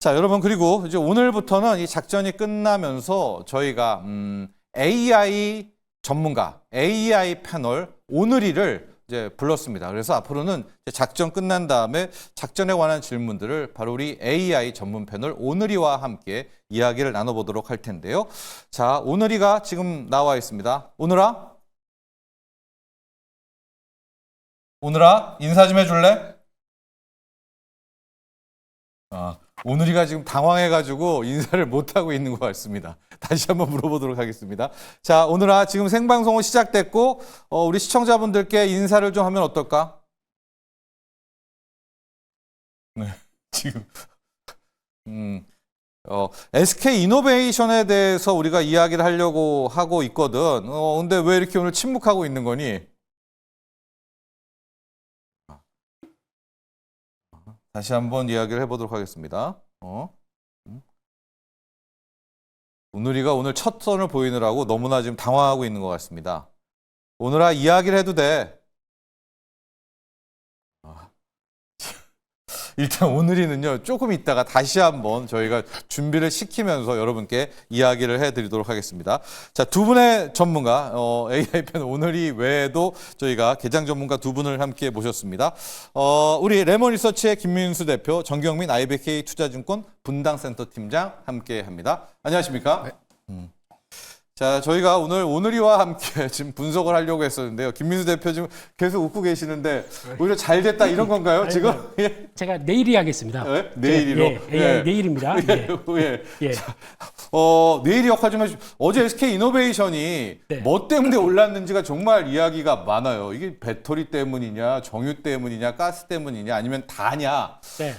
자, 여러분, 그리고 이제 오늘부터는 이 작전이 끝나면서 저희가 AI 전문가, AI 패널 오늘이를 이제 불렀습니다. 그래서 앞으로는 이제 작전 끝난 다음에 작전에 관한 질문들을 바로 우리 AI 전문 패널 오늘이와 함께 이야기를 나눠보도록 할 텐데요. 자, 오늘이가 지금 나와 있습니다. 오늘아? 오늘아, 인사 좀 해줄래? 오늘이가 지금 당황해가지고 인사를 못하고 있는 것 같습니다. 다시 한번 물어보도록 하겠습니다. 자, 오늘아, 지금 생방송은 시작됐고, 우리 시청자분들께 인사를 좀 하면 어떨까? 네, 지금, SK 이노베이션에 대해서 우리가 이야기를 하려고 하고 있거든. 근데 왜 이렇게 오늘 침묵하고 있는 거니? 다시 한번 이야기를 해보도록 하겠습니다. 오늘이가 오늘 첫 선을 보이느라고 너무나 지금 당황하고 있는 것 같습니다. 오늘아, 이야기를 해도 돼. 일단 오늘이는요, 조금 있다가 다시 한번 저희가 준비를 시키면서 여러분께 이야기를 해드리도록 하겠습니다. 자, 두 분의 전문가, AI 편 오늘이 외에도 저희가 개장 전문가 두 분을 함께 모셨습니다. 우리 레몬 리서치의 김민수 대표, 정경민 IBK 투자증권 분당센터 팀장 함께 합니다. 안녕하십니까? 네. 자, 저희가 오늘이와 함께 지금 분석을 하려고 했었는데요. 김민수 대표 지금 계속 웃고 계시는데 오히려 잘 됐다 이런 건가요, 지금? 예. 제가 내일이 하겠습니다. 네? 내일이로? 내일입니다. 예. 자, 내일 역할 좀 해주시죠. 어제 SK 이노베이션이 네. 뭐 때문에 올랐는지가 정말 이야기가 많아요. 이게 배터리 때문이냐, 정유 때문이냐, 가스 때문이냐, 아니면 다냐. 네.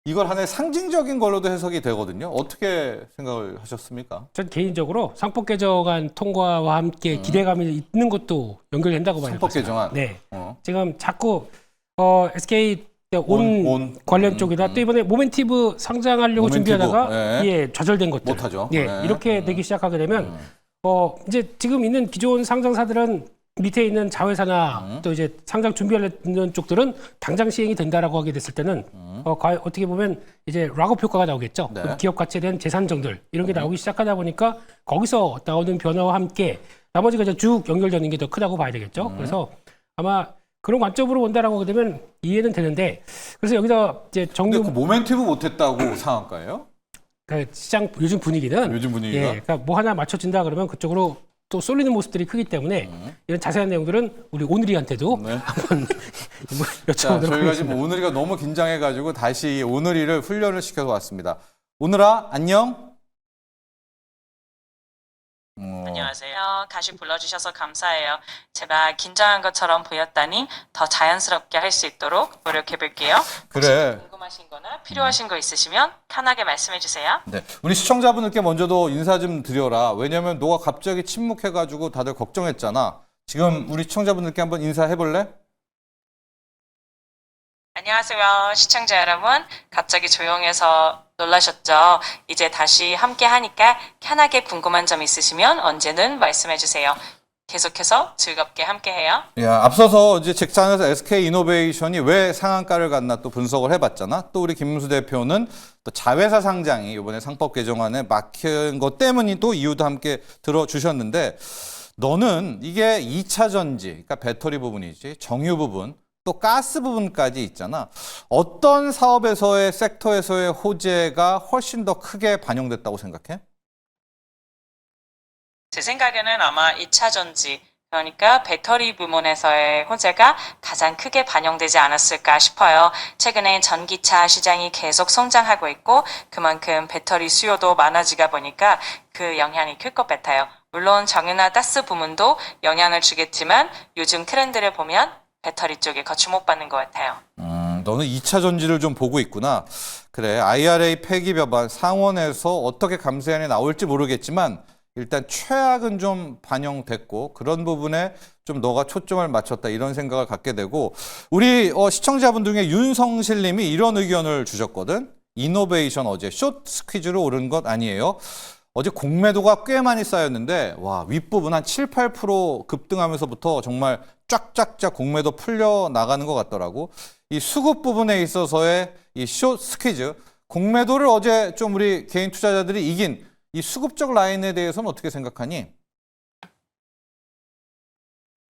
이걸 하나의 상징적인 걸로도 해석이 되거든요. 어떻게 생각을 하셨습니까? 전 개인적으로 상법 개정안 통과와 함께 기대감이 있는 것도 연결된다고 봐요. 상법 개정안. 네. 지금 자꾸 SK 온 관련 쪽이다. 또 이번에 모멘티브 상장하려고 준비하다가 좌절된 것들. 못하죠. 이렇게 되기 시작하게 되면 이제 지금 있는 기존 상장사들은 밑에 있는 자회사나 또 이제 상장 준비하는 쪽들은 당장 시행이 된다라고 하게 됐을 때는 어떻게 보면 이제 락업 효과가 나오겠죠. 네. 그럼 기업 가치에 대한 재산정들 이런 게 나오기 시작하다 보니까 거기서 나오는 변화와 함께 나머지가 이제 쭉 연결되는 게 더 크다고 봐야 되겠죠. 그래서 아마 그런 관점으로 본다라고 하게 되면 이해는 되는데 그래서 여기서 이제 근데 그 모멘티브 못했다고 상한가예요? 그 시장 요즘 분위기는 요즘 분위기가? 그러니까 뭐 하나 맞춰진다 그러면 그쪽으로 또 쏠리는 모습들이 크기 때문에 이런 자세한 내용들은 우리 오늘이한테도 한번 여쭤보도록 자, 저희가 하겠습니다. 지금 오늘이가 너무 긴장해가지고 다시 오늘이를 훈련을 시켜서 왔습니다. 오늘아, 안녕? 안녕하세요. 다시 불러주셔서 감사해요. 제가 긴장한 것처럼 보였다니 더 자연스럽게 할 수 있도록 노력해볼게요. 그래. 궁금하신 거나 필요하신 거 있으시면 편하게 말씀해주세요. 네, 우리 시청자분들께 먼저도 인사 좀 드려라. 왜냐면 너가 갑자기 침묵해가지고 다들 걱정했잖아. 지금 우리 시청자분들께 한번 인사해볼래? 안녕하세요. 시청자 여러분. 갑자기 조용해서 놀라셨죠? 이제 다시 함께 하니까 편하게 궁금한 점 있으시면 언제든 말씀해주세요. 계속해서 즐겁게 함께해요. 야, 앞서서 이제 책장에서 SK 이노베이션이 왜 상한가를 갔나 또 분석을 해봤잖아. 또 우리 김문수 대표는 또 자회사 상장이 이번에 상법 개정안에 막힌 것 때문이 또 이유도 함께 들어주셨는데 너는 이게 2차 전지, 그러니까 배터리 부분이지, 정유 부분, 또 가스 부분까지 있잖아. 어떤 사업에서의 섹터에서의 호재가 훨씬 더 크게 반영됐다고 생각해? 제 생각에는 아마 2차 전지, 그러니까 배터리 부문에서의 호재가 가장 크게 반영되지 않았을까 싶어요. 최근에 전기차 시장이 계속 성장하고 있고 그만큼 배터리 수요도 많아지다 보니까 그 영향이 클 것 같아요. 물론 정유나 가스 부문도 영향을 주겠지만 요즘 트렌드를 보면 배터리 쪽에 더 주목받는 것 같아요. 너는 2차 전지를 좀 보고 있구나. 그래, IRA 폐기 법안 상원에서 어떻게 감세안이 나올지 모르겠지만 일단 최악은 좀 반영됐고 그런 부분에 좀 너가 초점을 맞췄다 이런 생각을 갖게 되고 우리 시청자분 중에 윤성실 님이 이런 의견을 주셨거든. 이노베이션 어제 숏 스퀴즈로 오른 것 아니에요? 어제 공매도가 꽤 많이 쌓였는데 와, 윗부분 한 7, 8% 급등하면서부터 정말 쫙쫙쫙 공매도 풀려 나가는 것 같더라고. 이 수급 부분에 있어서의 이 숏 스퀴즈 공매도를 어제 좀 우리 개인 투자자들이 이긴 이 수급적 라인에 대해서는 어떻게 생각하니?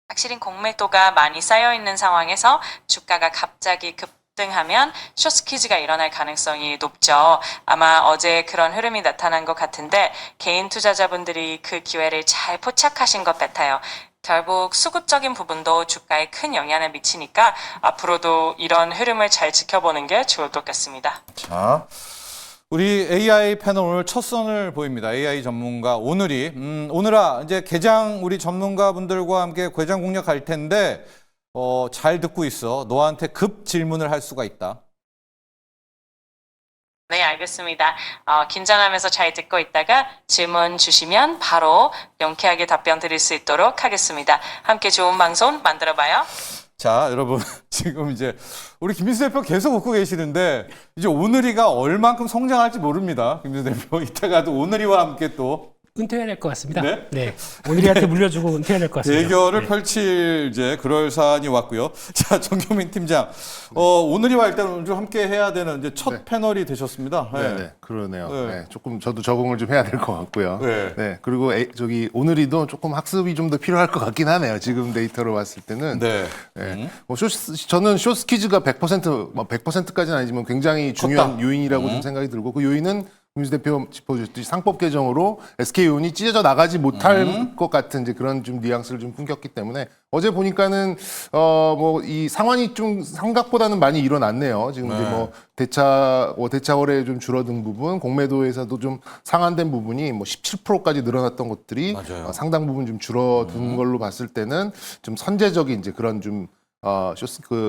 확실히 공매도가 많이 쌓여 있는 상황에서 주가가 갑자기 급등하면 숏스퀴즈가 일어날 가능성이 높죠. 아마 어제 그런 흐름이 나타난 것 같은데 개인 투자자분들이 그 기회를 잘 포착하신 것 같아요. 결국 수급적인 부분도 주가에 큰 영향을 미치니까 앞으로도 이런 흐름을 잘 지켜보는 게 좋을 것 같습니다. 자, 우리 AI 패널 오늘 첫 선을 보입니다. AI 전문가 오늘이 오늘아 이제 개장 우리 전문가분들과 함께 개장 공략할 텐데 잘 듣고 있어. 너한테 급 질문을 할 수가 있다. 네, 알겠습니다. 긴장하면서 잘 듣고 있다가 질문 주시면 바로 명쾌하게 답변 드릴 수 있도록 하겠습니다. 함께 좋은 방송 만들어봐요. 자, 여러분 지금 이제 우리 김민수 대표 계속 웃고 계시는데 이제 오늘이가 얼만큼 성장할지 모릅니다. 김민수 대표 이따가도 오늘이와 함께 또 은퇴해야 될 것 같습니다. 네? 네. 오늘이한테 물려주고 은퇴해야 될 것 같습니다. 대결을 네. 펼칠 이제 그럴 사안이 왔고요. 자, 정경민 팀장, 오늘이와 일단 좀 함께 해야 되는 이제 첫 패널이 되셨습니다. 네, 네. 네, 그러네요. 네. 네, 조금 저도 적응을 좀 해야 될 것 같고요. 네. 네, 그리고 저기 오늘이도 조금 학습이 좀 더 필요할 것 같긴 하네요. 지금 데이터로 봤을 때는. 네. 네. 저는 숏스퀴즈가 100%, 뭐 100%까지는 아니지만 굉장히 중요한 컸다. 요인이라고 좀 생각이 들고 그 요인은 김민수 대표 짚어주셨듯이 상법 개정으로 SK온이 찢어져 나가지 못할 것 같은 이제 그런 좀 뉘앙스를 좀 풍겼기 때문에 어제 보니까는 뭐 이 상환이 좀 생각보다는 많이 일어났네요. 지금 이제 뭐 대차 거래 좀 줄어든 부분, 공매도에서도 좀 상한된 부분이 뭐 17%까지 늘어났던 것들이 맞아요. 상당 부분 좀 줄어든 걸로 봤을 때는 좀 선제적인 이제 그런 좀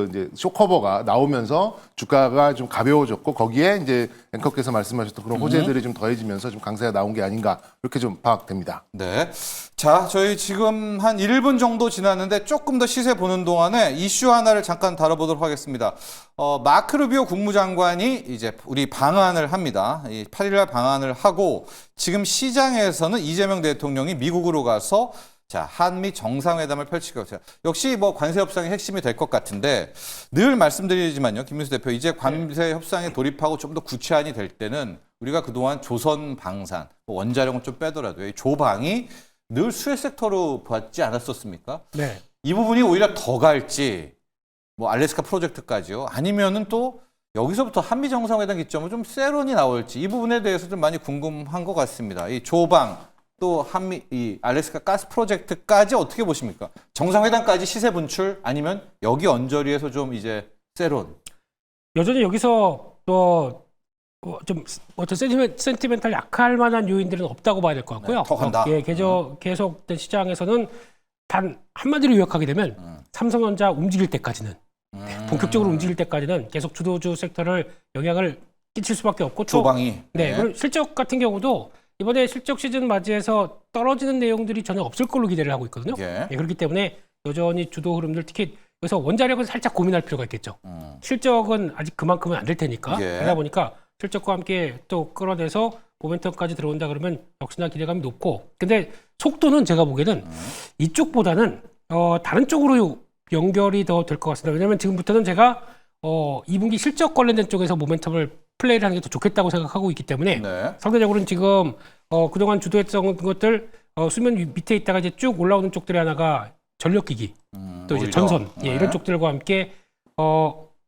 이제 쇼커버가 나오면서 주가가 좀 가벼워졌고 거기에 이제 앵커께서 말씀하셨던 그런 호재들이 좀 더해지면서 좀 강세가 나온 게 아닌가 이렇게 좀 파악됩니다. 네. 자, 저희 지금 한 1분 정도 지났는데 조금 더 시세 보는 동안에 이슈 하나를 잠깐 다뤄보도록 하겠습니다. 마크 루비오 국무장관이 이제 우리 방한을 합니다. 이 8일날 방한을 하고 지금 시장에서는 이재명 대통령이 미국으로 가서 자, 한미 정상회담을 펼칠 것 같아요. 역시 뭐 관세 협상이 핵심이 될 것 같은데 늘 말씀드리지만요, 김민수 대표 이제 관세 협상에 돌입하고 좀 더 구체안이 될 때는 우리가 그동안 조선 방산, 뭐 원자력은 좀 빼더라도 이 조방이 늘 수혜 섹터로 봤지 않았었습니까? 네. 이 부분이 오히려 더 갈지, 뭐 알래스카 프로젝트까지요, 아니면은 또 여기서부터 한미 정상회담 기점으로 좀 세론이 나올지 이 부분에 대해서 좀 많이 궁금한 것 같습니다. 이 조방 또 한미 이 알래스카 가스 프로젝트까지 어떻게 보십니까? 정상회담까지 시세 분출 아니면 여기 언저리에서 좀 이제 세론. 여전히 여기서 또 좀 어떤 센티멘탈 약할 만한 요인들은 없다고 봐야 될 것 같고요. 네, 더 간다. 예, 계속된 시장에서는 단 한마디로 요약하게 되면 삼성전자 움직일 때까지는 본격적으로 움직일 때까지는 계속 주도주 섹터를 영향을 끼칠 수밖에 없고 또 조방이. 네, 그리고 실적 같은 경우도 이번에 실적 시즌 맞이해서 떨어지는 내용들이 전혀 없을 걸로 기대를 하고 있거든요. 예. 네, 그렇기 때문에 여전히 주도 흐름들 특히 여기서 원자력은 살짝 고민할 필요가 있겠죠. 실적은 아직 그만큼은 안 될 테니까 예. 그러다 보니까 실적과 함께 또 끌어내서 모멘텀까지 들어온다 그러면 역시나 기대감이 높고 근데 속도는 제가 보기에는 이쪽보다는 다른 쪽으로 연결이 더 될 것 같습니다. 왜냐하면 지금부터는 제가 2분기 실적 관련된 쪽에서 모멘텀을 플레이를 하는 게 더 좋겠다고 생각하고 있기 때문에 네. 상대적으로는 지금 그동안 주도했던 것들 수면 밑에 있다가 이제 쭉 올라오는 쪽들이 하나가 전력기기 또 이제 오히려. 전선 네. 이런 쪽들과 함께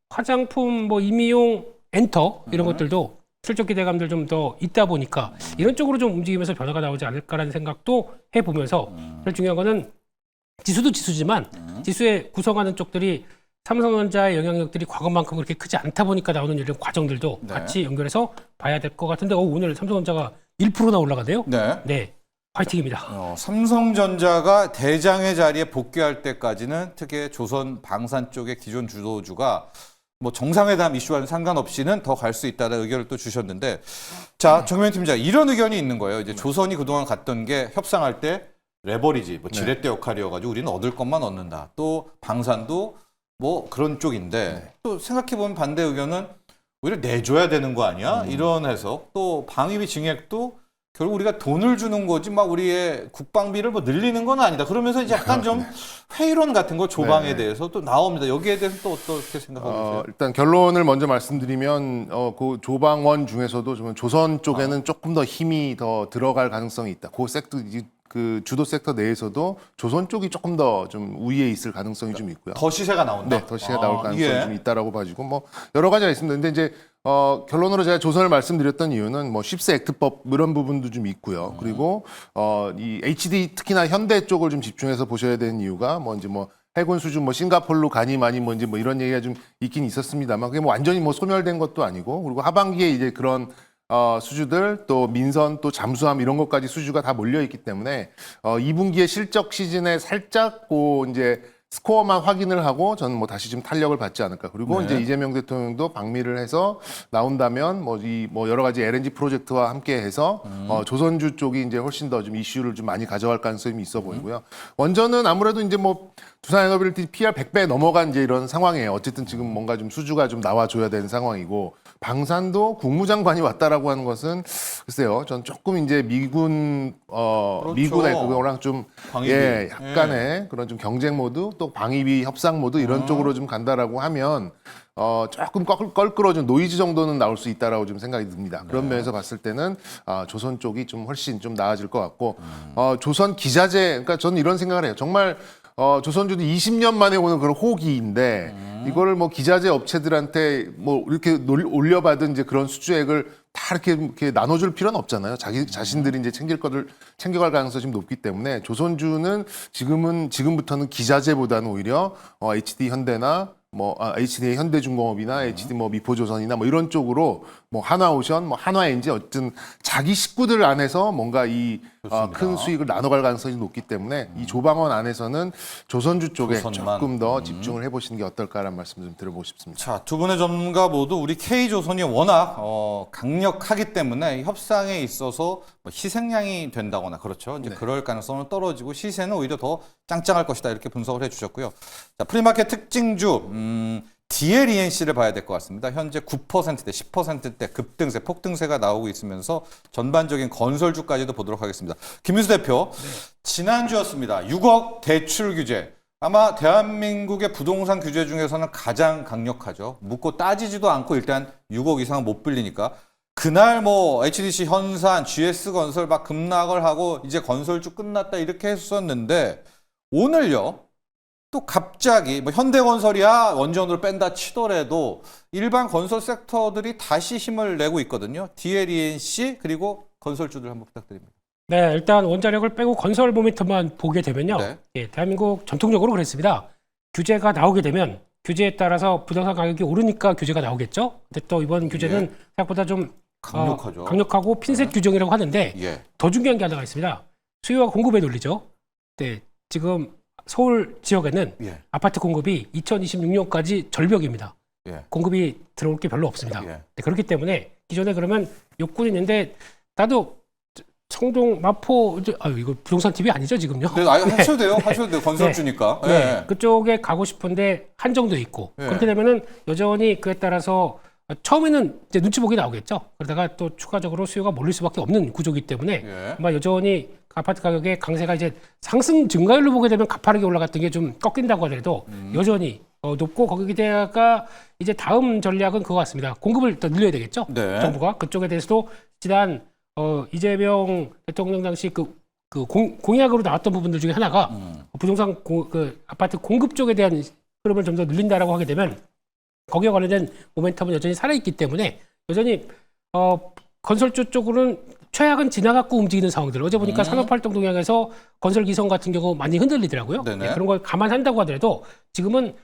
화장품 뭐 임의용 엔터 이런 것들도 실적 기대감들 좀 더 있다 보니까 이런 쪽으로 좀 움직이면서 변화가 나오지 않을까라는 생각도 해보면서 제일 중요한 거는 지수도 지수지만 지수에 구성하는 쪽들이 삼성전자의 영향력들이 과거만큼 그렇게 크지 않다 보니까 나오는 이런 과정들도 네. 같이 연결해서 봐야 될 것 같은데 오늘 삼성전자가 1%나 올라가네요. 네. 네, 화이팅입니다. 삼성전자가 대장의 자리에 복귀할 때까지는 특히 조선 방산 쪽의 기존 주도주가 뭐 정상회담 이슈와는 상관없이는 더 갈 수 있다는 의견을 또 주셨는데 자, 정면 팀장 이런 의견이 있는 거예요. 이제 조선이 그동안 갔던 게 협상할 때 레버리지, 뭐 지렛대 역할이어가지고 우리는 얻을 것만 얻는다. 또 방산도 뭐 그런 쪽인데 또 생각해보면 반대 의견은 오히려 내줘야 되는 거 아니야? 이런 해석. 또 방위비 증액도 결국 우리가 돈을 주는 거지 막 우리의 국방비를 뭐 늘리는 건 아니다. 그러면서 이제 약간 좀 회의론 같은 거 조방에 네. 대해서 또 나옵니다. 여기에 대해서 또 어떻게 생각하고 계세요? 일단 결론을 먼저 말씀드리면 그 조방원 중에서도 좀 조선 쪽에는 조금 더 힘이 더 들어갈 가능성이 있다. 그 섹터 그 주도 섹터 내에서도 조선 쪽이 조금 더 좀 우위에 있을 가능성이 좀 있고요. 더 시세가 나온다. 네, 더 시가 나올 가능성이 예. 좀 있다라고 봐지고 뭐 여러 가지가 있습니다. 근데 이제 결론으로 제가 조선을 말씀드렸던 이유는 뭐 쉽스 액트법 이런 부분도 좀 있고요. 그리고 이 HD 특히나 현대 쪽을 좀 집중해서 보셔야 되는 이유가 뭐 이제 뭐 해군 수준 뭐 싱가폴로 가니 많이 뭔지 뭐 이런 얘기가 좀 있긴 있었습니다만 그게 뭐 완전히 뭐 소멸된 것도 아니고 그리고 하반기에 이제 그런 수주들 또 민선 또 잠수함 이런 것까지 수주가 다 몰려 있기 때문에 2분기의 실적 시즌에 살짝 이제 스코어만 확인을 하고 저는 뭐 다시 좀 탄력을 받지 않을까. 그리고 네. 이제 이재명 대통령도 방미를 해서 나온다면 뭐 여러 가지 LNG 프로젝트와 함께 해서 조선주 쪽이 이제 훨씬 더 좀 이슈를 좀 많이 가져갈 가능성이 있어 보이고요. 원전은 아무래도 이제 뭐 두산에너빌리티 PR 100배 넘어간 이제 이런 상황이에요. 어쨌든 지금 뭔가 좀 수주가 좀 나와줘야 되는 상황이고 방산도 국무장관이 왔다라고 하는 것은 글쎄요. 전 조금 이제 미군의 그거랑 좀 방위비. 약간의 그런 좀 경쟁 모드 또 방위비 협상 모드 이런 쪽으로 좀 간다라고 하면 조금 껄끄러진 노이즈 정도는 나올 수 있다라고 좀 생각이 듭니다. 그런 면에서 봤을 때는 조선 쪽이 좀 훨씬 좀 나아질 것 같고 조선 기자재 그러니까 저는 이런 생각을 해요. 정말 조선주도 20년 만에 오는 그런 호기인데 이거를 뭐 기자재 업체들한테 뭐 이렇게 올려받은 이제 그런 수주액을 다 이렇게 나눠줄 필요는 없잖아요. 자기 자신들이 이제 챙겨갈 가능성이 좀 높기 때문에 조선주는 지금부터는 기자재보다는 오히려 HD 현대나 HD 현대중공업이나 HD 미포조선이나 뭐 이런 쪽으로 뭐 한화오션, 뭐 한화엔지 어쨌든 자기 식구들 안에서 뭔가 큰 수익을 나눠갈 가능성이 높기 때문에 이 조방원 안에서는 조선주 쪽에 조선만. 조금 더 집중을 해보시는 게 어떨까라는 말씀 좀 드려보고 싶습니다. 자, 두 분의 전문가 모두 우리 K조선이 워낙 강력하기 때문에 협상에 있어서 뭐 희생양이 된다거나 그렇죠. 이제 그럴 가능성은 떨어지고 시세는 오히려 더 짱짱할 것이다 이렇게 분석을 해주셨고요. 자, 프리마켓 특징주 DLENC를 봐야 될 것 같습니다. 현재 9%대, 10%대 급등세, 폭등세가 나오고 있으면서 전반적인 건설주까지도 보도록 하겠습니다. 김윤수 대표, 지난주였습니다. 6억 대출 규제. 아마 대한민국의 부동산 규제 중에서는 가장 강력하죠. 묻고 따지지도 않고 일단 6억 이상은 못 빌리니까. 그날 뭐 HDC 현산, GS건설 막 급락을 하고 이제 건설주 끝났다 이렇게 했었는데 오늘요. 또 갑자기 뭐 현대건설이야 원전으로 뺀다 치더라도 일반 건설 섹터들이 다시 힘을 내고 있거든요. DLENC 그리고 건설주들 한번 부탁드립니다. 네, 일단 원자력을 빼고 건설 모멘텀만 보게 되면요. 네. 예, 대한민국 전통적으로 그랬습니다. 규제가 나오게 되면 규제에 따라서 부동산 가격이 오르니까 규제가 나오겠죠. 근데 또 이번 규제는 생각보다 좀 강력하죠. 강력하고 핀셋 규정이라고 하는데 예. 더 중요한 게 하나가 있습니다. 수요와 공급의 논리죠. 네, 지금 서울 지역에는 예. 아파트 공급이 2026년까지 절벽입니다. 예. 공급이 들어올 게 별로 없습니다. 예. 네, 그렇기 때문에 기존에 그러면 욕구는 있는데 나도 성동, 마포 이거 부동산 TV 아니죠 지금요? 네, 하셔도 돼요. 하셔도 돼요. 건설주니까. 네, 예. 그쪽에 가고 싶은데 한정도 있고 예. 그렇게 되면은 여전히 그에 따라서 처음에는 이제 눈치 보기 나오겠죠. 그러다가 또 추가적으로 수요가 몰릴 수밖에 없는 구조이기 때문에 예. 아마 여전히 아파트 가격의 강세가 이제 상승 증가율로 보게 되면 가파르게 올라갔던 게 좀 꺾인다고 하더라도 여전히 높고 거기다가 이제 다음 전략은 그거 같습니다. 공급을 더 늘려야 되겠죠. 네. 정부가 그쪽에 대해서도 지난 이재명 대통령 당시 공약으로 나왔던 부분들 중에 하나가 부동산 아파트 공급 쪽에 대한 흐름을 좀 더 늘린다라고 하게 되면 거기에 관련된 모멘텀은 여전히 살아있기 때문에 여전히 건설주 쪽으로는 최악은 지나갔고 움직이는 상황들. 어제 보니까 산업활동 동향에서 건설 기성 같은 경우 많이 흔들리더라고요. 네네. 네, 그런 걸 감안한다고 하더라도 지금은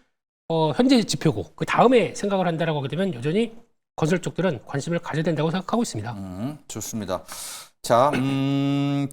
현재 지표고 그 다음에 생각을 한다라고 하게 되면 여전히 건설 쪽들은 관심을 가져야 된다고 생각하고 있습니다. 좋습니다. 자,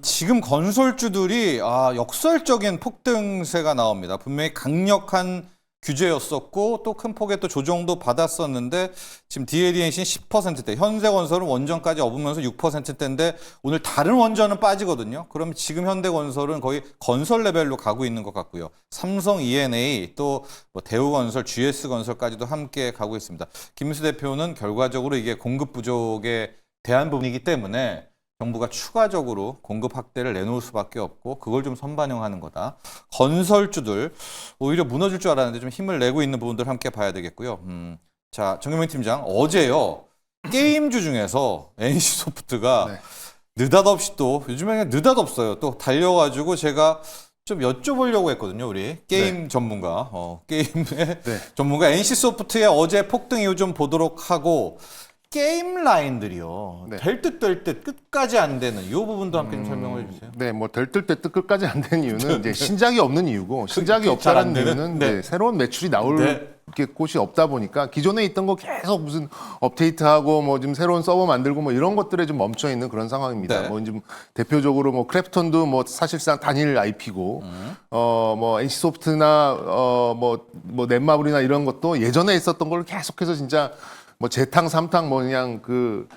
지금 건설주들이 역설적인 폭등세가 나옵니다. 분명히 강력한 규제였었고 또 큰 폭의 또 조정도 받았었는데 지금 DLENC는 10%대, 현대건설은 원전까지 업으면서 6%대인데 오늘 다른 원전은 빠지거든요. 그럼 지금 현대건설은 거의 건설 레벨로 가고 있는 것 같고요. 삼성 E&A 또 뭐 대우건설, GS건설까지도 함께 가고 있습니다. 김민수 대표는 결과적으로 이게 공급 부족에 대한 부분이기 때문에 정부가 추가적으로 공급 확대를 내놓을 수밖에 없고 그걸 좀 선반영하는 거다. 건설주들 오히려 무너질 줄 알았는데 좀 힘을 내고 있는 부분들 함께 봐야 되겠고요. 자, 정경민 팀장 어제요 게임주 중에서 NC소프트가 네. 느닷없이 또 요즘에 느닷없어요. 또 달려가지고 제가 좀 여쭤보려고 했거든요. 우리 게임 전문가, 게임의 전문가 NC소프트의 어제 폭등 이유 좀 보도록 하고 게임 라인들이요. 네. 될 듯 될 듯 끝까지 안 되는 이 부분도 함께 좀 설명을 해주세요. 네, 뭐 될 듯 될 듯 끝까지 안 되는 이유는 이제 신작이 없는 이유고 신작이 잘안 없다는 되는? 이유는 네. 이제 새로운 매출이 나올 네. 게 곳이 없다 보니까 기존에 있던 거 계속 무슨 업데이트하고 뭐 지금 새로운 서버 만들고 뭐 이런 것들에 좀 멈춰 있는 그런 상황입니다. 네. 뭐 이제 대표적으로 뭐 크래프톤도 뭐 사실상 단일 IP고 뭐 NC소프트나 뭐 넷마블이나 이런 것도 예전에 있었던 걸 계속해서 진짜 뭐 재탕 삼탕 뭐 그냥 그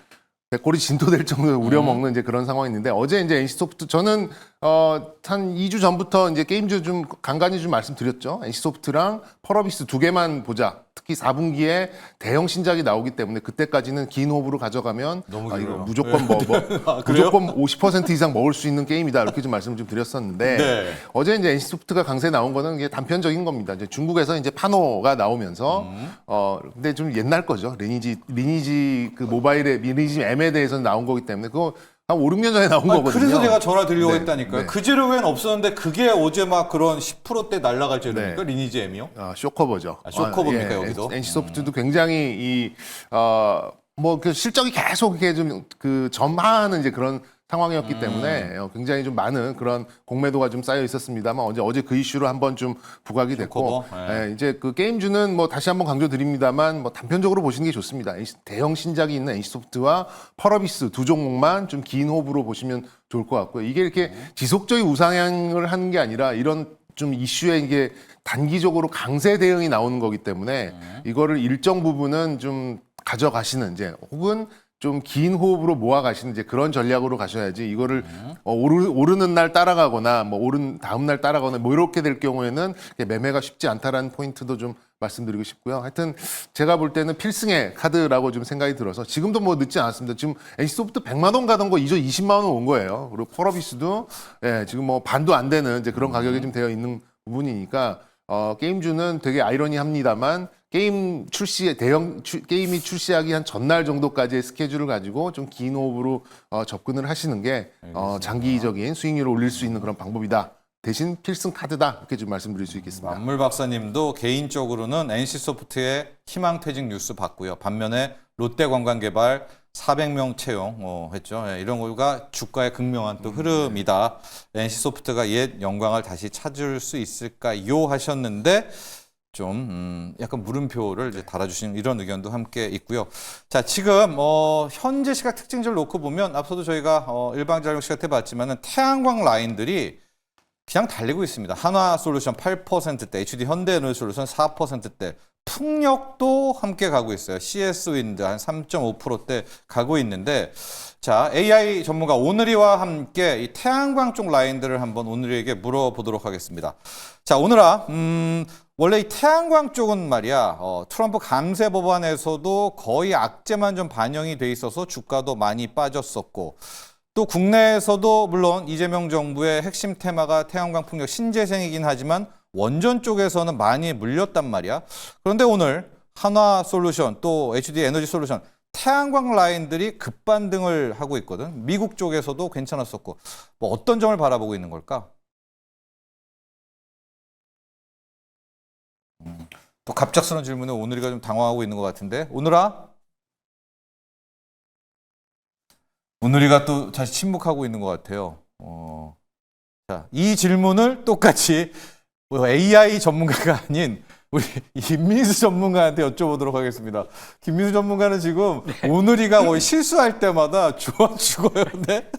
백골이 진토될 정도로 우려먹는 이제 그런 상황이 있는데 어제 이제 NC소프트 저는 한 2주 전부터 이제 게임주 좀 간간히 좀 말씀드렸죠. NC소프트랑 펄어비스 두 개만 보자. 특히 4분기에 대형 신작이 나오기 때문에 그때까지는 긴 호흡으로 가져가면 너무 이거 길어요. 무조건 그래요? 무조건 50% 이상 먹을 수 있는 게임이다 이렇게 좀 말씀을 좀 드렸었는데 네. 어제 이제 NC소프트가 강세 나온 거는 이게 단편적인 겁니다. 이제 중국에서 이제 파노가 나오면서 근데 좀 옛날 거죠. 리니지 그 모바일의 리니지 M에 대해서 나온 거기 때문에 그거 한 5, 6년 전에 나온 거거든요. 그래서 제가 전화 드리려고 네, 했다니까요. 네. 그 재료엔 없었는데 그게 어제 막 그런 10%대 날라갈 재료니까 네. 리니지 M이요? 쇼커버죠. 쇼커버입니까, 여기도? NC소프트도 굉장히 뭐 그 실적이 계속 이렇게 좀 그 점하는 이제 그런 상황이었기 때문에 굉장히 좀 많은 그런 공매도가 좀 쌓여 있었습니다만 어제 그 이슈로 한번 좀 부각이 됐고 쇼커버? 네. 이제 그 게임주는 뭐 다시 한번 강조드립니다만 뭐 단편적으로 보시는 게 좋습니다. 대형 신작이 있는 NC소프트와 펄어비스 두 종목만 좀 긴 호흡으로 보시면 좋을 것 같고요. 이게 이렇게 지속적인 우상향을 하는 게 아니라 이런 좀 이슈에 이게 단기적으로 강세 대응이 나오는 거기 때문에 이거를 일정 부분은 좀 가져가시는 이제 혹은 좀 긴 호흡으로 모아가시는 이제 그런 전략으로 가셔야지 이거를 오르는 날 따라가거나 뭐 오른 다음 날 따라가거나 뭐 이렇게 될 경우에는 매매가 쉽지 않다라는 포인트도 좀 말씀드리고 싶고요. 하여튼 제가 볼 때는 필승의 카드라고 좀 생각이 들어서 지금도 뭐 늦지 않았습니다. 지금 NC소프트 100만 원 가던 거 이제 20만 원 온 거예요. 그리고 펄어비스도 지금 뭐 반도 안 되는 이제 그런 가격이 좀 되어 있는 부분이니까 게임주는 되게 아이러니합니다만 게임이 출시하기 한 전날 정도까지의 스케줄을 가지고 좀 긴 호흡으로 접근을 하시는 게 장기적인 수익률을 올릴 수 있는 그런 방법이다. 대신 필승 카드다 이렇게 좀 말씀드릴 수 있겠습니다. 만물 박사님도 개인적으로는 NC소프트의 희망퇴직 뉴스 봤고요. 반면에 롯데관광개발 400명 채용 했죠. 이런 거가 주가의 극명한 또 흐름이다. NC소프트가 옛 영광을 다시 찾을 수 있을까요? 하셨는데 좀 약간 물음표를 이제 달아주신 이런 의견도 함께 있고요. 자, 지금 현재 시각 특징적을 놓고 보면 앞서도 저희가 일방자료 시각 때 봤지만은 태양광 라인들이 그냥 달리고 있습니다. 한화솔루션 8%대, HD 현대에너지솔루션 4%대, 풍력도 함께 가고 있어요. CS윈드 한 3.5%대 가고 있는데, 자, AI 전문가 오늘이와 함께 이 태양광 쪽 라인들을 한번 오늘이에게 물어보도록 하겠습니다. 자, 오늘아, 원래 이 태양광 쪽은 말이야, 트럼프 감세 법안에서도 거의 악재만 좀 반영이 돼 있어서 주가도 많이 빠졌었고, 또 국내에서도 물론 이재명 정부의 핵심 테마가 태양광 풍력 신재생이긴 하지만 원전 쪽에서는 많이 물렸단 말이야. 그런데 오늘 한화솔루션 또 HD에너지솔루션 태양광 라인들이 급반등을 하고 있거든. 미국 쪽에서도 괜찮았었고 뭐 어떤 점을 바라보고 있는 걸까? 또 갑작스러운 질문에 오늘이가 좀 당황하고 있는 것 같은데 오늘아? 오늘이가 또 다시 침묵하고 있는 것 같아요. 자, 이 질문을 똑같이 AI 전문가가 아닌 우리 김민수 전문가한테 여쭤보도록 하겠습니다. 김민수 전문가는 지금 오늘이가 거의 실수할 때마다 좋아 죽어요. 네?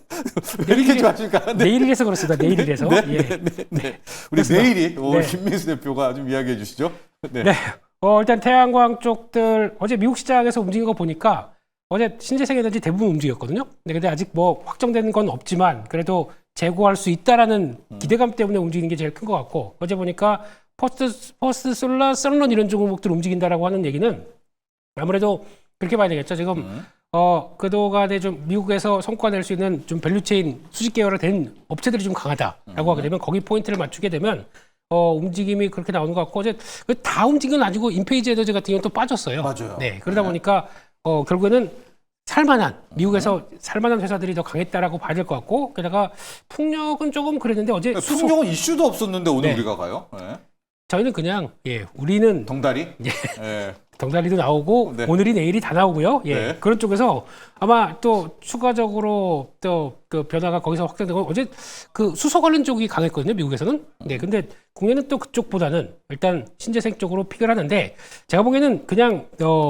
왜 이렇게 좋아하실까? 네. 내일이라서 그렇습니다. 내일이라서. 네, 예. 네. 우리 그렇습니다. 내일이 네. 김민수 대표가 좀 이야기해 주시죠. 네. 네. 일단 태양광 쪽들 어제 미국 시장에서 움직인 거 보니까 어제 신재생에너지 대부분 움직였거든요. 근데 아직 뭐 확정된 건 없지만 그래도 재고할 수 있다라는 기대감 때문에 움직이는 게 제일 큰 것 같고 어제 보니까 퍼스트 솔라, 썬런 이런 종목들 움직인다라고 하는 얘기는 아무래도 그렇게 봐야 되겠죠. 지금 그동안에 좀 미국에서 성과 낼 수 있는 좀 밸류체인 수직 계열화된 업체들이 좀 강하다라고 하게 되면 거기 포인트를 맞추게 되면 움직임이 그렇게 나오는 것 같고 어제 다 움직임은 아니고 인페이지 에너지 같은 경우는 또 빠졌어요. 맞아요. 네, 그러다 보니까 결국에는 살만한 미국에서 살만한 회사들이 더 강했다라고 봐야 될 것 같고 게다가 풍력은 조금 그랬는데 어제 풍력은 이슈도 없었는데 오늘 네. 우리가 가요. 네. 저희는 그냥 우리는 덩다리? 예. 예. 덩달이도 나오고 네. 오늘이 내일이 다 나오고요. 예. 네. 그런 쪽에서 아마 또 추가적으로 또 그 변화가 거기서 확장되고 어제 그 수소 관련 쪽이 강했거든요. 미국에서는. 네. 근데 국내는 또 그쪽보다는 일단 신재생 쪽으로 픽을 하는데 제가 보기에는 그냥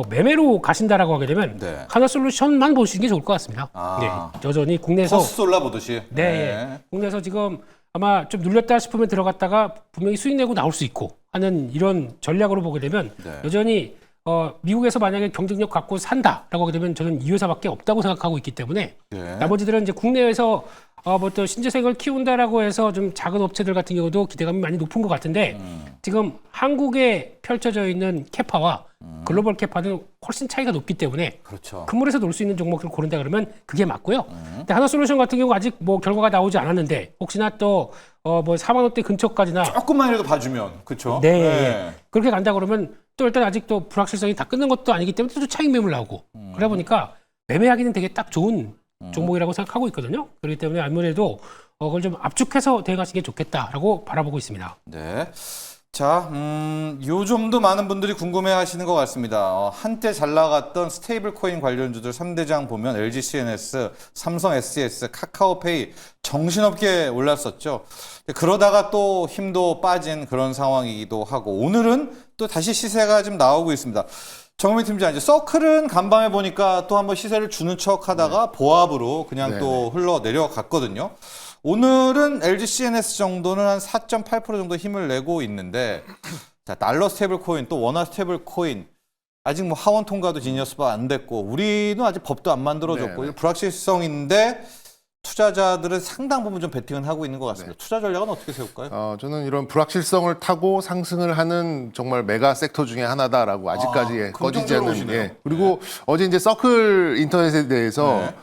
매매로 가신다라고 하게 되면 네. 하나솔루션만 보시는 게 좋을 것 같습니다. 아. 네. 여전히 국내에서 퍼스솔라 보듯이. 네. 예. 국내에서 지금 아마 좀 눌렸다 싶으면 들어갔다가 분명히 수익 내고 나올 수 있고 하는 이런 전략으로 보게 되면 네. 여전히 미국에서 만약에 경쟁력 갖고 산다라고 하게 되면 저는 이 회사밖에 없다고 생각하고 있기 때문에 네. 나머지들은 이제 국내에서 뭐 또 신재생을 키운다라고 해서 좀 작은 업체들 같은 경우도 기대감이 많이 높은 것 같은데 지금 한국에 펼쳐져 있는 캐파와 글로벌 캐파는 훨씬 차이가 높기 때문에 그렇죠. 금물에서 놀 수 있는 종목을 고른다 그러면 그게 맞고요. 근데 하나솔루션 같은 경우 아직 뭐 결과가 나오지 않았는데 혹시나 또 뭐 4만 원대 근처까지나 조금만이라도 봐주면 그렇죠. 네. 그렇게 간다 그러면 또 일단 아직 또 불확실성이 다 끝난 것도 아니기 때문에 또 차익 매물 나오고 그러다 보니까 매매하기는 되게 딱 좋은 종목이라고 생각하고 있거든요. 그렇기 때문에 아무래도 그걸 좀 압축해서 대응하시는 게 좋겠다라고 바라보고 있습니다. 네. 자, 요 점도 많은 분들이 궁금해 하시는 것 같습니다. 한때 잘 나갔던 스테이블 코인 관련주들 3대장 보면 LG CNS, 삼성 SES, 카카오페이 정신없게 올랐었죠. 그러다가 또 힘도 빠진 그런 상황이기도 하고 오늘은 또 다시 시세가 좀 나오고 있습니다. 정민 팀장, 이제 서클은 간밤에 보니까 또 한번 시세를 주는 척 하다가 보합으로 그냥 또 흘러 내려갔거든요. 오늘은 LG CNS 정도는 한 4.8% 정도 힘을 내고 있는데, 자, 달러 스테이블 코인, 또 원화 스테이블 코인, 아직 뭐 하원 통과도 지니어스가 안 됐고, 우리는 아직 법도 안 만들어졌고, 네. 불확실성인데, 투자자들은 상당 부분 좀 베팅은 하고 있는 것 같습니다. 투자 전략은 어떻게 세울까요? 저는 이런 불확실성을 타고 상승을 하는 정말 메가 섹터 중에 하나다라고 아직까지 꺼지지 긍정적으로 않는. 보시네요. 그리고 어제 이제 서클 인터넷에 대해서 네.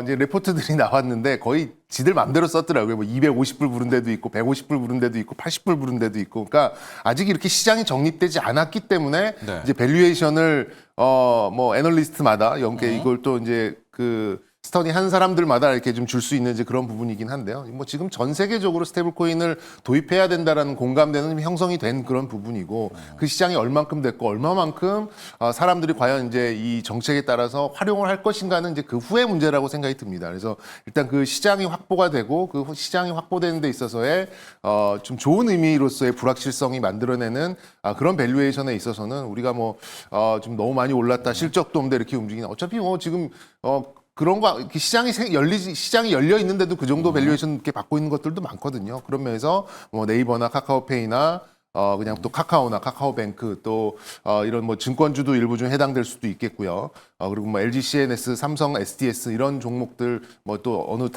이제 레포트들이 나왔는데 거의 지들 맘대로 썼더라고요. 뭐 250불 부른 데도 있고 150불 부른 데도 있고 80불 부른 데도 있고. 그러니까 아직 이렇게 시장이 정립되지 않았기 때문에 네. 이제 밸류에이션을 뭐 애널리스트마다 이걸 또 이제 그 스터디 한 사람들마다 이렇게 좀 줄 수 있는 이제 그런 부분이긴 한데요. 뭐 지금 전 세계적으로 스테이블 코인을 도입해야 된다라는 공감대는 형성이 된 그런 부분이고 그 시장이 얼만큼 됐고 얼마만큼 사람들이 과연 이제 이 정책에 따라서 활용을 할 것인가는 이제 그 후의 문제라고 생각이 듭니다. 그래서 일단 그 시장이 확보가 되고 그 시장이 확보되는 데 있어서의 좀 좋은 의미로서의 불확실성이 만들어내는 그런 밸류에이션에 있어서는 우리가 뭐 좀 너무 많이 올랐다 실적도 없는데 이렇게 움직이는 어차피 뭐 지금 그런 거 이렇게 시장이 열려 있는데도 그 정도 밸류에이션 이렇게 받고 있는 것들도 많거든요. 그런 면에서 뭐 네이버나 카카오페이나 그냥 또 카카오나 카카오뱅크 또 이런 뭐 증권주도 일부 중 해당될 수도 있겠고요. 그리고 뭐 LG CNS, 삼성 SDS 이런 종목들 뭐 또 어느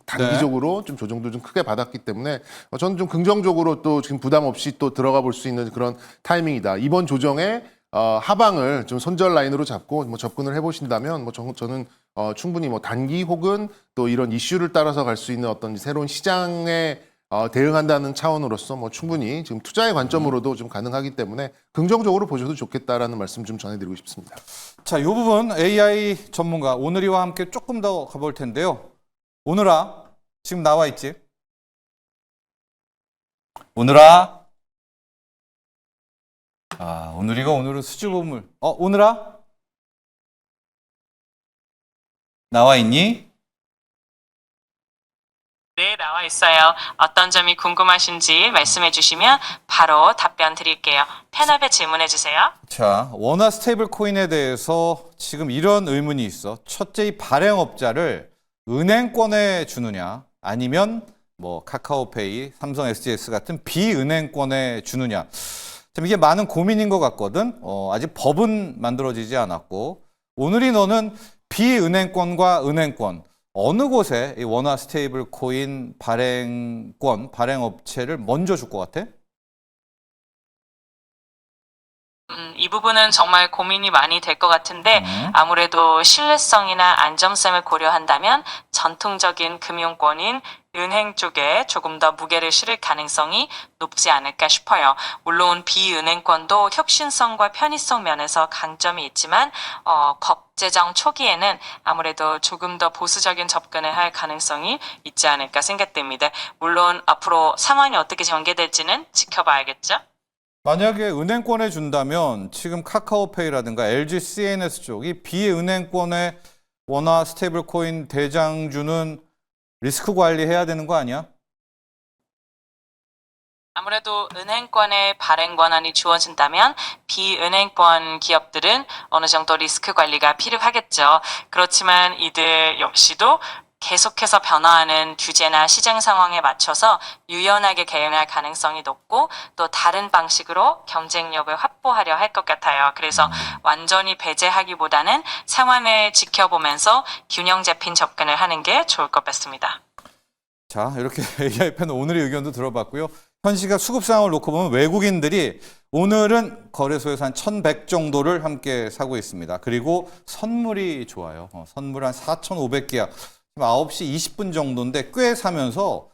단기적으로 좀 조정도 좀 크게 받았기 때문에 저는 좀 긍정적으로 또 지금 부담 없이 또 들어가 볼 수 있는 그런 타이밍이다. 이번 조정에 하방을 좀 손절 라인으로 잡고 뭐 접근을 해보신다면 뭐 저는 충분히 뭐 단기 혹은 또 이런 이슈를 따라서 갈 수 있는 어떤 새로운 시장에 대응한다는 차원으로서 뭐 충분히 지금 투자의 관점으로도 좀 가능하기 때문에 긍정적으로 보셔도 좋겠다라는 말씀 좀 전해드리고 싶습니다. 자, 이 부분 AI 전문가 오늘이와 함께 조금 더 가볼 텐데요. 오늘아, 지금 나와 있지? 오늘아. 오늘은 수주보물. 오늘아? 나와 있니? 네, 나와 있어요. 어떤 점이 궁금하신지 말씀해 주시면 바로 답변 드릴게요. 패널에 질문해 주세요. 자, 원화 스테이블 코인에 대해서 지금 이런 의문이 있어. 첫째, 이 발행업자를 은행권에 주느냐, 아니면 뭐 카카오페이, 삼성 SDS 같은 비은행권에 주느냐. 참 이게 많은 고민인 것 같거든. 아직 법은 만들어지지 않았고, 오늘이 너는 비은행권과 은행권 어느 곳에 이 원화 스테이블 코인 발행업체를 먼저 줄 것 같아? 이 부분은 정말 고민이 많이 될 것 같은데 아무래도 신뢰성이나 안정성을 고려한다면 전통적인 금융권인 은행 쪽에 조금 더 무게를 실을 가능성이 높지 않을까 싶어요. 물론 비은행권도 혁신성과 편의성 면에서 강점이 있지만 법제정 초기에는 아무래도 조금 더 보수적인 접근을 할 가능성이 있지 않을까 생각됩니다. 물론 앞으로 상황이 어떻게 전개될지는 지켜봐야겠죠. 만약에 은행권에 준다면 지금 카카오페이라든가 LG CNS 쪽이 비은행권의 원화 스테이블 코인 대장주는 리스크 관리해야 되는 거 아니야? 아무래도 은행권의 발행 권한이 주어진다면 비은행권 기업들은 어느 정도 리스크 관리가 필요하겠죠. 그렇지만 이들 역시도 계속해서 변화하는 규제나 시장 상황에 맞춰서 유연하게 대응할 가능성이 높고 또 다른 방식으로 경쟁력을 확보하려 할 것 같아요. 그래서 완전히 배제하기보다는 상황을 지켜보면서 균형 잡힌 접근을 하는 게 좋을 것 같습니다. 자, 이렇게 AI펜 오늘의 의견도 들어봤고요. 현 시각 수급 상황을 놓고 보면 외국인들이 오늘은 거래소에서 한 1,100 정도를 함께 사고 있습니다. 그리고 선물이 좋아요. 선물 한 4,500개야. 지금 9시 20분 정도인데 꽤 사면서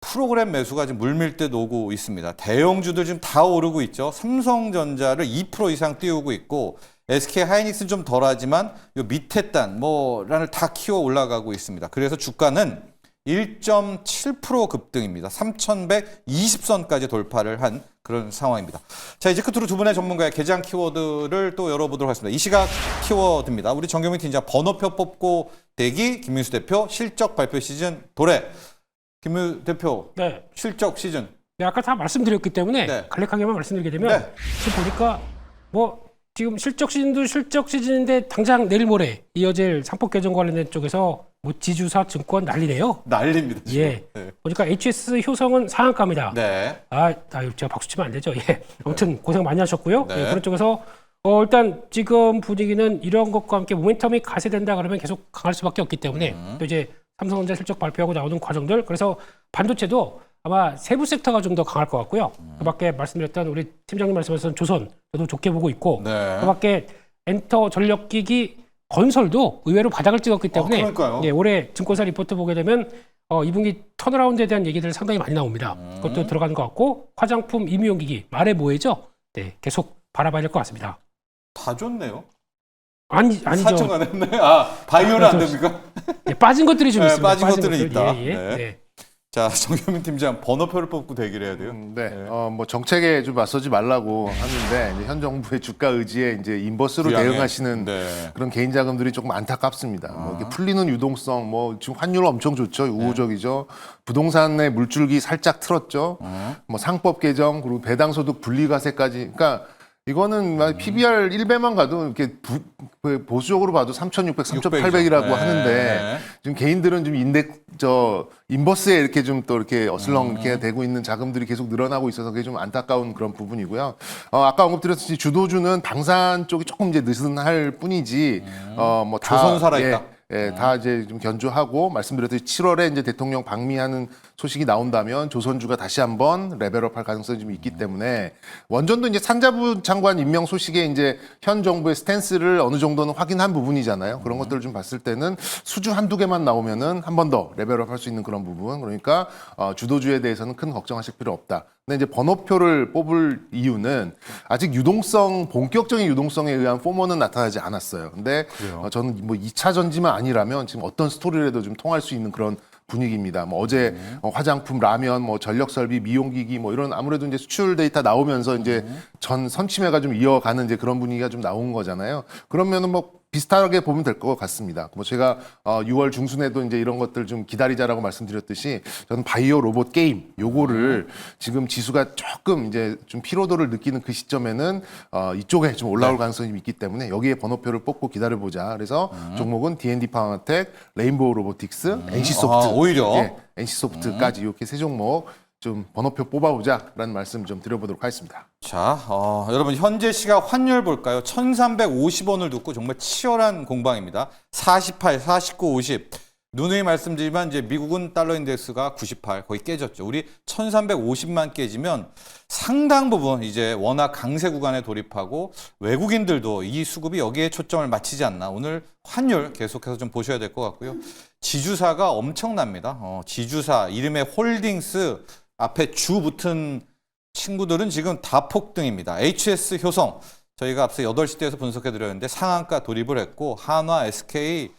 프로그램 매수가 지금 물밀 듯 오고 있습니다. 대형주들 지금 다 오르고 있죠. 삼성전자를 2% 이상 띄우고 있고 SK 하이닉스는 좀 덜하지만 요 밑에 단 란을 다 키워 올라가고 있습니다. 그래서 주가는 1.7% 급등입니다. 3,120선까지 돌파를 한 그런 상황입니다. 자, 이제 끝으로 두 분의 전문가의 개장 키워드를 또 열어보도록 하겠습니다. 이 시각 키워드입니다. 우리 정경민 팀장 번호표 뽑고 대기, 김민수 대표 실적 발표 시즌 도래. 김민수 대표 네. 실적 시즌. 네, 아까 다 말씀드렸기 때문에 네. 간략하게만 말씀드리게 되면 네. 지금 보니까 지금 실적 시즌도 실적 시즌인데 당장 내일 모레 이어질 상법 개정 관련된 쪽에서 지주사 증권 난리네요. 난립니다. 지금. 예. 네. 보니까 HS 효성은 상한가입니다. 네. 제가 박수 치면 안 되죠. 예. 아무튼 고생 많이 하셨고요. 네. 예, 그런 쪽에서 일단 지금 분위기는 이런 것과 함께 모멘텀이 가세된다 그러면 계속 강할 수밖에 없기 때문에 또 이제 삼성전자 실적 발표하고 나오는 과정들, 그래서 반도체도 아마 세부 섹터가 좀 더 강할 것 같고요. 그밖에 말씀드렸던 우리 팀장님 말씀하셨던 조선 저도 좋게 보고 있고, 네. 그밖에 엔터 전력기기 건설도 의외로 바닥을 찍었기 때문에 그러니까요. 예, 올해 증권사 리포트 보게 되면 2분기 턴어라운드에 대한 얘기들 상당히 많이 나옵니다. 그것도 들어가는 것 같고, 화장품, 임유용기기, 말해 뭐해죠? 네, 계속 바라봐야 될 것 같습니다. 다 좋네요. 아니죠. 4천 안 했네. 바이오는 안 됩니까? 예, 빠진 것들이 좀 네, 있습니다. 빠진 것들이 있다. 예, 예. 네. 네. 자, 정경민 팀장 번호표를 뽑고 대기를 해야 돼요. 네. 정책에 좀 맞서지 말라고 하는데 이제 현 정부의 주가 의지에 이제 인버스로 부양해. 대응하시는 네. 그런 개인 자금들이 조금 안타깝습니다. 이렇게 풀리는 유동성, 지금 환율 엄청 좋죠, 우호적이죠. 부동산의 물줄기 살짝 틀었죠. 상법 개정 그리고 배당소득 분리과세까지, 그러니까. 이거는 PBR 1배만 가도 이렇게 보수적으로 봐도 3,600, 3,800이라고 네. 하는데 지금 개인들은 좀 인버스에 이렇게 좀 또 이렇게 어슬렁 이렇게 되고 있는 자금들이 계속 늘어나고 있어서 그게 좀 안타까운 그런 부분이고요. 아까 언급드렸듯이 주도주는 방산 쪽이 조금 이제 느슨할 뿐이지 조선 살아있다. 다 이제 좀 견조하고, 말씀드렸듯이 7월에 이제 대통령 방미하는 소식이 나온다면 조선주가 다시 한번 레벨업할 가능성이 좀 있기 때문에, 원전도 이제 산자부 장관 임명 소식에 이제 현 정부의 스탠스를 어느 정도는 확인한 부분이잖아요. 그런 것들을 좀 봤을 때는 수주 한두 개만 나오면은 한 번 더 레벨업할 수 있는 그런 부분. 그러니까 주도주에 대해서는 큰 걱정하실 필요 없다. 근데 이제 번호표를 뽑을 이유는 아직 본격적인 유동성에 의한 포머는 나타나지 않았어요. 근데 저는 2차 전지만 아니라면 지금 어떤 스토리라도 좀 통할 수 있는 그런 분위기입니다. 어제 화장품, 라면, 전력 설비, 미용기기 이런 아무래도 이제 수출 데이터 나오면서 이제 전 선침해가 좀 이어가는 이제 그런 분위기가 좀 나온 거잖아요. 그러면은 비슷하게 보면 될 것 같습니다. 제가 6월 중순에도 이제 이런 것들 좀 기다리자라고 말씀드렸듯이, 저는 바이오 로봇 게임 요거를 지금 지수가 조금 이제 좀 피로도를 느끼는 그 시점에는 이쪽에 좀 올라올 가능성이 좀 있기 때문에 여기에 번호표를 뽑고 기다려보자. 그래서 종목은 D&D 파워텍, 레인보우 로보틱스, NC소프트, 오히려 NC소프트까지 이렇게 세 종목 좀 번호표 뽑아보자라는 말씀 좀 드려보도록 하겠습니다. 자, 여러분 현재 시각 환율 볼까요? 1,350원을 두고 정말 치열한 공방입니다. 48, 49, 50. 누누이 말씀드리지만 이제 미국은 달러 인덱스가 98 거의 깨졌죠. 우리 1350만 깨지면 상당 부분 이제 워낙 강세 구간에 돌입하고 외국인들도 이 수급이 여기에 초점을 맞추지 않나. 오늘 환율 계속해서 좀 보셔야 될 것 같고요. 지주사가 엄청납니다. 지주사 이름에 홀딩스 앞에 주 붙은 친구들은 지금 다 폭등입니다. HS 효성 저희가 앞서 8시 때에서 분석해 드렸는데 상한가 돌입을 했고 한화, SK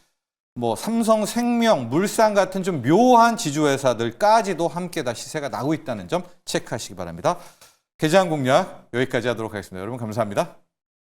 뭐 삼성생명, 물산 같은 좀 묘한 지주회사들까지도 함께 다 시세가 나고 있다는 점 체크하시기 바랍니다. 개장 공략 여기까지 하도록 하겠습니다. 여러분 감사합니다.